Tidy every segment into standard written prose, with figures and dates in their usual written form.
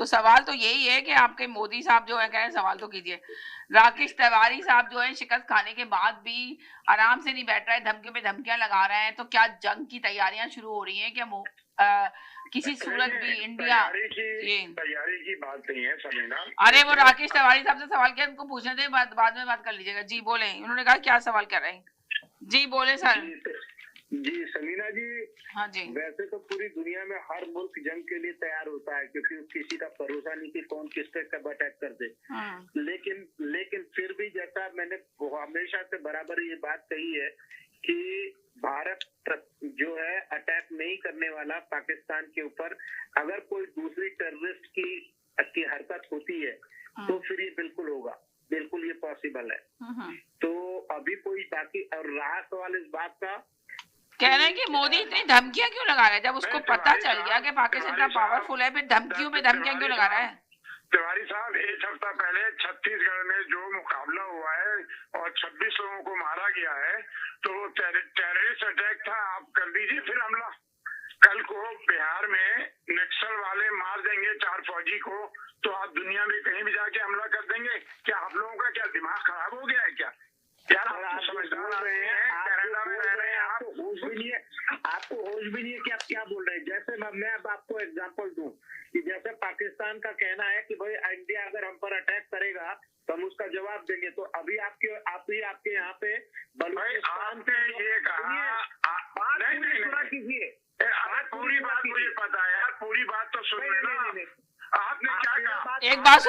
तो सवाल तो यही है कि आपके मोदी साहब जो है कह रहे हैं सवाल तो कीजिए। राकेश तिवारी साहब जो है शिकस्त खाने के बाद भी आराम से नहीं बैठ रहा है, धमकियों पे धमकियां लगा रहे हैं। तो क्या जंग की तैयारियां शुरू हो रही हैं क्या? किसी सूरत भी इंडिया तैयारी की बात नहीं है समीना। अरे वो राकेश तिवारी साहब से सवाल किया, उनको पूछने थे, बाद में बात कर लीजिएगा। जी बोले, उन्होंने कहा क्या सवाल कर रहे हैं। जी बोले सर। जी समीना जी, हाँ जी। वैसे तो पूरी दुनिया में हर मुल्क जंग के लिए तैयार होता है, क्योंकि किसी का भरोसा नहीं कि कौन किस पे कब अटैक कर दे। लेकिन फिर भी जैसा मैंने हमेशा से बराबर ये बात कही है कि भारत जो है अटैक नहीं करने वाला पाकिस्तान के ऊपर। अगर कोई दूसरी टेररिस्ट की हरकत होती है तो फिर ये बिल्कुल होगा, बिल्कुल ये पॉसिबल है। तो अभी कोई बाकी और रहा सवाल इस बात का, कह रहे हैं कि मोदी इतनी धमकियां क्यों लगा रहा है? जब उसको पता चल गया कि पाकिस्तान इतना पावरफुल है, फिर धमकियों पे धमकियां क्यों लगा रहा है? तिवारी साहब, एक हफ्ता पहले छत्तीसगढ़ में जो मुकाबला हुआ है और 26 लोगों को मारा गया है, तो वो टेररिस्ट अटैक था। आप कर दीजिए फिर हमला। कल को बिहार में नक्सल वाले मार देंगे 4 फौजी को, तो आप दुनिया में कहीं भी जाके हमला कर देंगे। क्या आप लोगों का क्या दिमाग खराब हो गया है क्या? यार आप समझदार रहे हैं, कनाडा में रह रहे हैं, आपको होश भी नहीं है कि आप क्या बोल रहे हैं। जैसे मैं अब आपको एग्जांपल दूं कि जैसे पाकिस्तान का कहना है कि भाई इंडिया अगर हम पर अटैक करेगा तो हम उसका जवाब देंगे। तो अभी आपके यहाँ पे बलूचिस्तान पे ये कहा कीजिए, पूरी बात मुझे पता है यार, पूरी बात तो सुन लेना। आपने क्या कहा? एक बात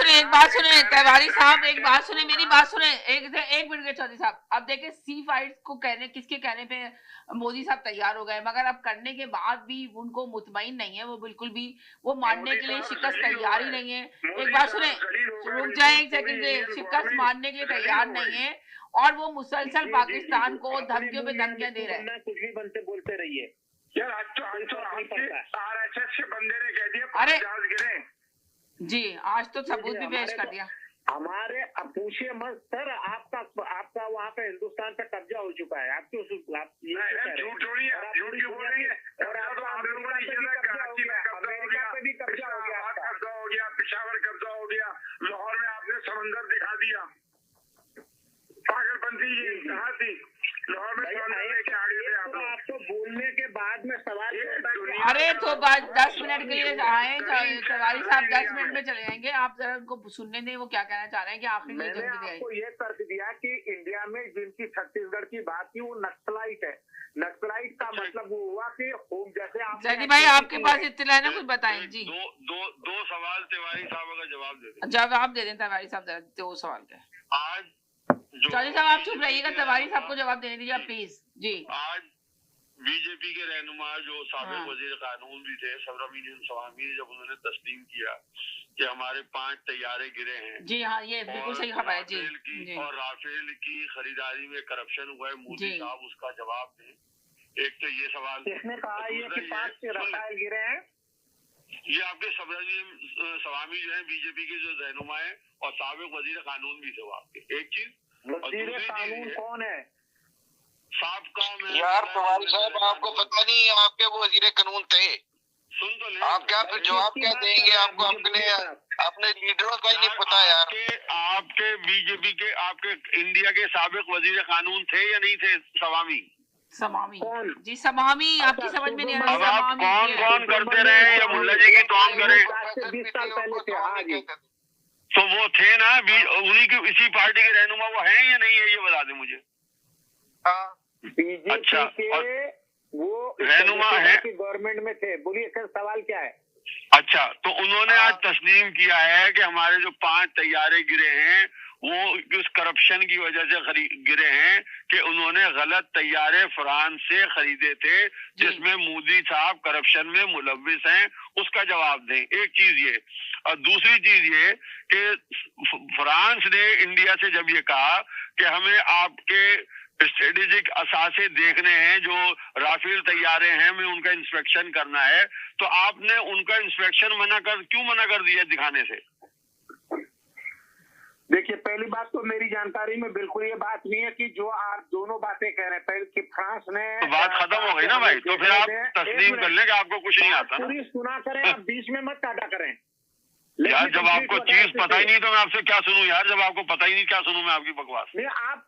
सुने तिवारी साहब, एक बात सुने, मेरी बात सुने, एक मिनट के चौधरी साहब। अब देखिए सी फाइट को किसके कहने पे मोदी साहब तैयार हो गए, मगर अब करने के बाद भी उनको मुतमईन नहीं है, वो बिल्कुल भी वो मानने के लिए शिकस्त तैयार ही नहीं है। एक बात सुने, रुक जाए एक सेकंड, शिकस्त मानने के लिए तैयार नहीं है और वो मुसलसल पाकिस्तान को धमकियों पे धमकियां दे रहे हैं। कुछ भी बनते बोलते रहिए यार। आज तो RSS के बंदे ने कह दिया अरे जहाज गिरे जी, आज तो सबूत भी पेश कर दिया। हमारे पूछिए मत सर, आपका वहाँ पे हिंदुस्तान पे कब्जा हो चुका है। आप क्यों झूठ बोल रहे हैं? और अमेरिका पे भी कब्जा हो गया, पिशावर कब्जा हो गया, लाहौर में आपने समंदर दिखा दिया। पागलपंथी कहाँ थी? लाहौर में आपको बोलने के बाद में सवाल, अरे तो 10 मिनट के लिए आए तिवारी साहब, 10 मिनट में चले जाएंगे। आप जरा उनको सुनने दें, वो क्या कहना चाह रहे हैं कि आखिरी में जल्दी दे। आपको ये तर्क दिया कि इंडिया में जिनकी छत्तीसगढ़ की बात की वो नक्सलाइट है। नक्सलाइट का मतलब वो हुआ कि जैसे आप जैदी भाई आपके पास इत्तला है ना, कुछ बताएं जी। दो सवाल तिवारी साहब अगर जवाब दे दें तिवारी साहब, जरा 2 सवाल के। आज चौधरी साहब आप चुप रहिएगा, तिवारी साहब को जवाब देने दीजिए प्लीज जी। आज बीजेपी के रहनुमा जो साबिक वजीर कानून भी थे, सवामी ने जब उन्होंने तस्लीम किया कि हमारे 5 तैयारे गिरे हैं। जी हाँ, ये बिल्कुल सही खबर है जी। और राफेल की खरीदारी में करप्शन हुआ है, मोदी साहब उसका जवाब दें। एक तो ये सवाल किसने कहा ये कि 5 राफेल गिरे हैं? ये आपके सवामी जो है बीजेपी के जो रहनुमा है और साबिक वजीर कानून भी थे वो आपके। एक चीज, वजीर कानून कौन है? यार तिवारी साहब, आपको पता नहीं आपके वो वजीर कानून थे? सुन तो ले, आप क्या फिर जवाब क्या देंगे? आपको अपने लीडरों का ही नहीं पता यार। आपके बीजेपी के, आपके इंडिया के साबिक वजीर कानून थे या नहीं थे? सवामी जी, सवामी आपकी समझ में नहीं आ रहा। अब आप कौन करते रहे या मुल्ला जी की कौन करे? 20 साल पहले थे। हाँ जी, तो वो थे ना, उन्हीं की इसी पार्टी के रहनुमा वो हैं या नहीं है, ये बता दे मुझे। बीजेपी अच्छा, के वो रहनुमा है कि गवर्नमेंट में थे? बोलिए सर, सवाल क्या है? अच्छा, तो उन्होंने आज तस्लीम किया है कि हमारे जो 5 तैयारे गिरे हैं वो उस करप्शन की वजह से गिरे हैं कि उन्होंने गलत तैयारे फ्रांस से खरीदे थे, जिसमें मोदी साहब करप्शन में मुलव्विस हैं। उसका जवाब दें। एक चीज ये, और दूसरी चीज ये कि फ्रांस ने इंडिया से जब ये कहा कि हमें आपके स्ट्रेटेजिक असासे देखने हैं, जो राफेल तैयारे हैं, हमें उनका इंस्पेक्शन करना है, तो आपने उनका इंस्पेक्शन क्यों मना कर दिया दिखाने से? देखिए, पहली बात तो मेरी जानकारी में बिल्कुल ये बात नहीं है कि जो आप दोनों बातें कह रहे हैं पहले कि फ्रांस ने, तो बात खत्म हो गई ना भाई। तो फिर आप तस्लीम कर लें कि आपको कुछ नहीं आता। पूरी सुना करें, आप बीच में मत काटा करें। Let यार me जब complete आपको what I चीज have to पता ही say. नहीं तो मैं आपसे क्या सुनूं यार, जब आपको पता ही नहीं क्या सुनूं मैं आपकी बकवास। नहीं, आप